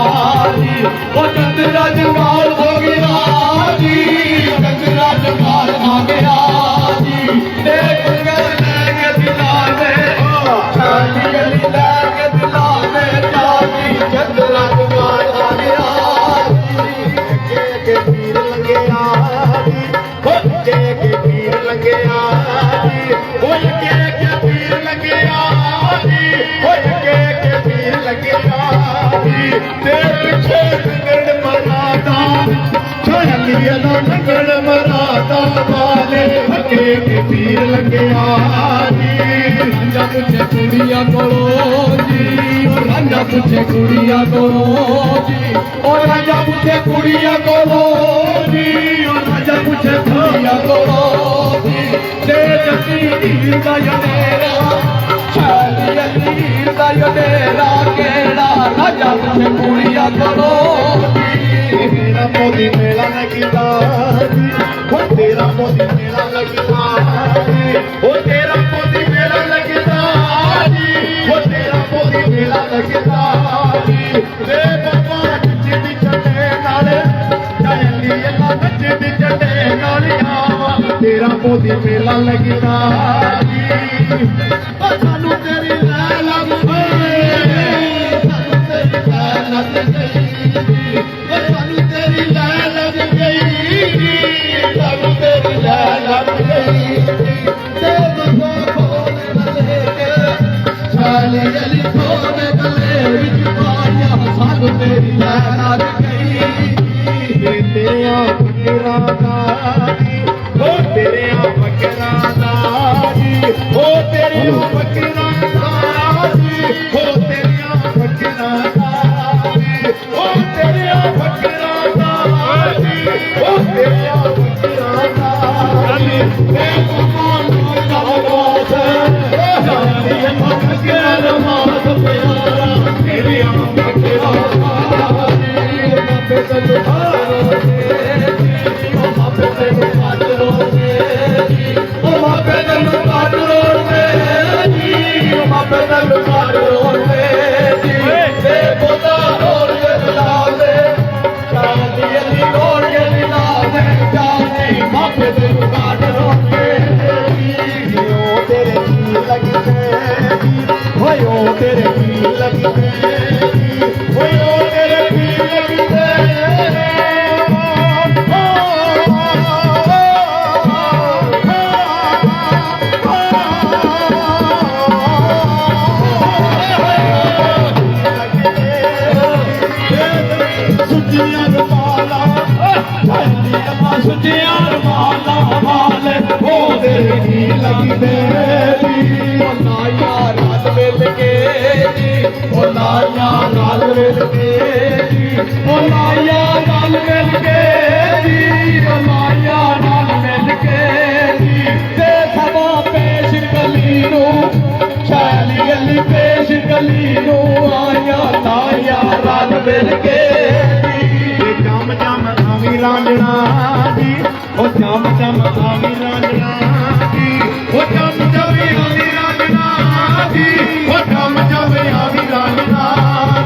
जी ओ चंद्रा जगान हो गया जी चंद्रा जगान खा गया जी देख के दिला में चाहली अली के दिला में चाहली चंद्रा जगान खा गया के पीर लगे के पीर लगे के पीर लगे के पीर लगे ते पीछे नगड़ मरादा छलिया ना नगड़ मरादा वाले के पीर लगे रांझा पूछे कुड़िया कोलो जी रांझा पूछे कुड़िया कोलो जी और राजा पूछे कुड़िया कोलो जी और राजा पूछे कुड़िया कोलो जी ते जमीर दा यनेरा शाली अलीर दा यनेरा केड़ा राजा पूछे कुड़िया कोलो जी मेरा मोदी मेला लगदा जी वो तेरा मोदी मेला लगदा जी वो तेरा मोदी मेला लगदा जी वो तेरा मोदी मेला लगदा जी ते बाबा नच्चे चटे नाले चाहली अल्लाह नच्चे चटे नाले आवा तेरा मोदी मेला लगदा जी सानू तेरी लै लग गई सानू तेरी लै लग गई सानू तेरी लै लग गई ते बंदा खोल लेके चाली अली खोल गले विच पाया सानू तेरी लै लग गई तेरिया फकीरां दा ओ तेरिया फकीरां दा ओ तेरिया फकीरां दा ओ तेरिया फकीरां दा ओ तेरिया फकीरां दा ओ तेरिया फकीरां दा ए कुर्बान का आवाज है जानी फकीरां नमाज प्यारा तेरिया फकीरां दा पे तनु हारो ओ मापे तनु काटरो ओ मापे तनु काटरो ओ मापे तनु काटरो ते बोता और के दिला दे चांदी अली और के दिला दे चांदी मापे तनु काटरो ओ तेरे जी लगी होय ओ तेरे जी लगी होय ओ तेरे जी लगी ਉਹ ਲਾਇਆ ਨਾਲ ਮਿਲ ਕੇ ਜੀ ਉਹ ਲਾਇਆ ਨਾਲ ਮਿਲ ਕੇ ਜੀ ਉਹ ਲਾਇਆ ਨਾਲ ਮਿਲ ਕੇ ਜੀ ਤੇ ਸਭਾ ਪੇਸ਼ ਗਲੀ ਨੂੰ ਸ਼ੈਲੀ ਗਲੀ ਪੇਸ਼ ਗਲੀ ਨੂੰ ਆਇਆ ਲਾਇਆ ਰਲ ਮਿਲ ਕੇ ਜੀ ਜਮ ਜਮ ਆਵੀ ਰਾਂਝਣਾ ਜੀ ਉਹ ਜਮ ਜਮ ਆਵੀ ਰਾਂਝਣਾ ਜੀ ਉਹ ਜਮ ਜਮ ਆਵੀ ਰਾਂਝਣਾ ਜੀ ਉਹ ਜਮ ਜਮ ਆਵੀ ਰਾਂਝਣਾ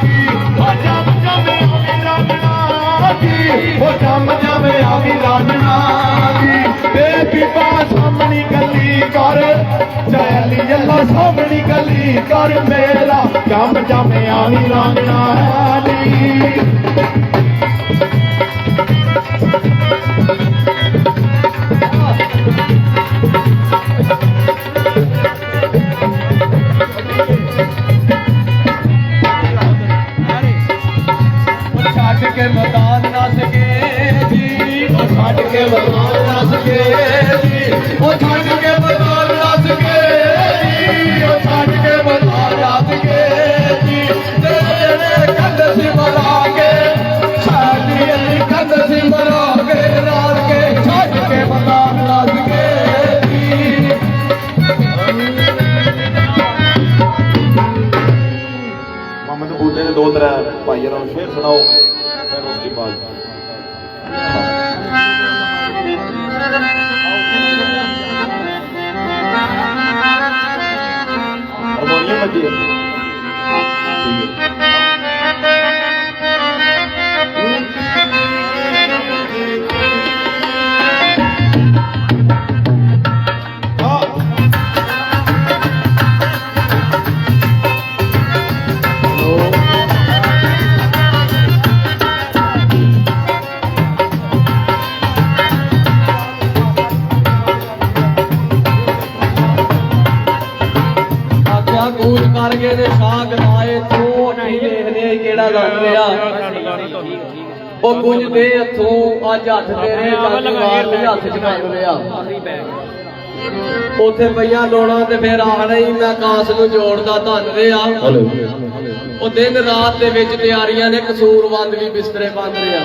ਜੀ ਉਹ ਜਮ ਜਮ ਆਵੀ ਰਾਂਝਣਾ ਜੀ ਉਹ ਜਮ ਜਮ ਆਵੀ ਰਾਂਝਣਾ ਜੀ ਏ ਬੀਬਾ ਸਾਹਮਣੀ ਗਲੀ ਕਰ ਚੈਲੀ ਅੱਲਾ ਸਾਹਮਣੀ ਗਲੀ ਕਰ ਮੇਰਾ ਜਮ ਜਮ ਆਵੀ ਰਾਂਝਣਾ ਜੀ ਛੱਡ ਕੇ ਮੈਦਾਨ ਨਸ ਗਏ ਜੀ ਉਹ ਛੱਡ ਕੇ ਮੈਦਾਨ ਨਸ ਗਏ ਜੀ ਉਹ ਛੱਡ ਕੇ ਮੈਦਾਨ ਨਸ ਗਏ ਜੀ ਉਹ ਛੱਡ ਕੇ ਮੈਦਾਨ ਨਸ ਗਏ ਜੀ ਤੇ ਜਿਹੜੇ ਕੰਧ ਸੀ ਮਰਾ ਕੇ ਸਾਡੀ ਅਲੀ ਕੰਧ ਸੀ ਮਰਾ ਕੇ ਰਾਲ ਕੇ ਛੱਡ ਕੇ ਮੈਦਾਨ ਨਸ ਗਏ ਜੀ ਮੁਹੰਮਦ ਬੂਟੇ ਨੇ 2-3 ਭਾਈਆਂ ਨੂੰ ਸ਼ੇਰ ਸੁਣਾਓ ਫਿਰ ਉਸ ਦੀ ਬਾਤ ਹਾਰਮੋਨੀਅਮ ਵੱਜੀ ਹੈ ਠੀਕ ਹੈ ਕੂਚ ਕਰ ਗਏ ਨੇ ਸਾਗ ਲਾਏ ਤੂੰ ਨਹੀਂ ਦੇਖਦੇ ਕਿਹੜਾ ਲੱਗ ਰਿਹਾ ਉਹ ਕੁਝ ਦੇ ਹੱਥੋਂ ਅੱਜ ਹੱਥ ਤੇਰੇ ਜੱਗਵਾਰ ਦੇ ਹੱਥ ਚ ਪੈ ਲਿਆ ਉੱਥੇ ਪਈਆਂ ਲੋੜਾਂ ਤੇ ਫਿਰ ਆ ਰਹੀ ਮੈਂ ਕਾਸ ਨੂੰ ਜੋੜਦਾ ਧੰਨ ਰਿਹਾ ਉਹ ਦਿਨ ਰਾਤ ਦੇ ਵਿੱਚ ਤਿਆਰੀਆਂ ਨੇ ਕਸੂਰਵੰਦ ਵੀ ਬਿਸਤਰੇ ਬੰਦ ਰਿਹਾ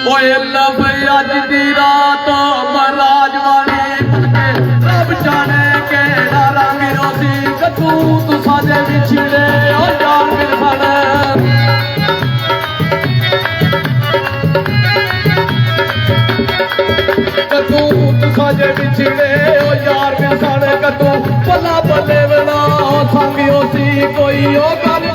ਓਏ ਲੱਭ ਅੱਜ ਦੀ ਰਾਤ ਮਹਾਰਾਜ ਵਾਲੀ ਰੱਬ ਜਾਣੇ ਕਿਹੜਾ ਰੰਗ ਰੋਸੀ ਕਤੂ ਤੂੰ ਸਾਡੇ ਵਿਛੜੇ ਓ ਜਾਨ ਮਿਲਣ ਕਤੂ ਤੂੰ ਸਾਡੇ ਵਿਛੜੇ ਓ ਯਾਰ ਮਿਲਣ ਕਤੂ ਪੱਲਾ ਬੱਲੇ ਵਲਾ ਸੰਗਿਓ ਸੀ ਕੋਈ ਓ ਗੱਲ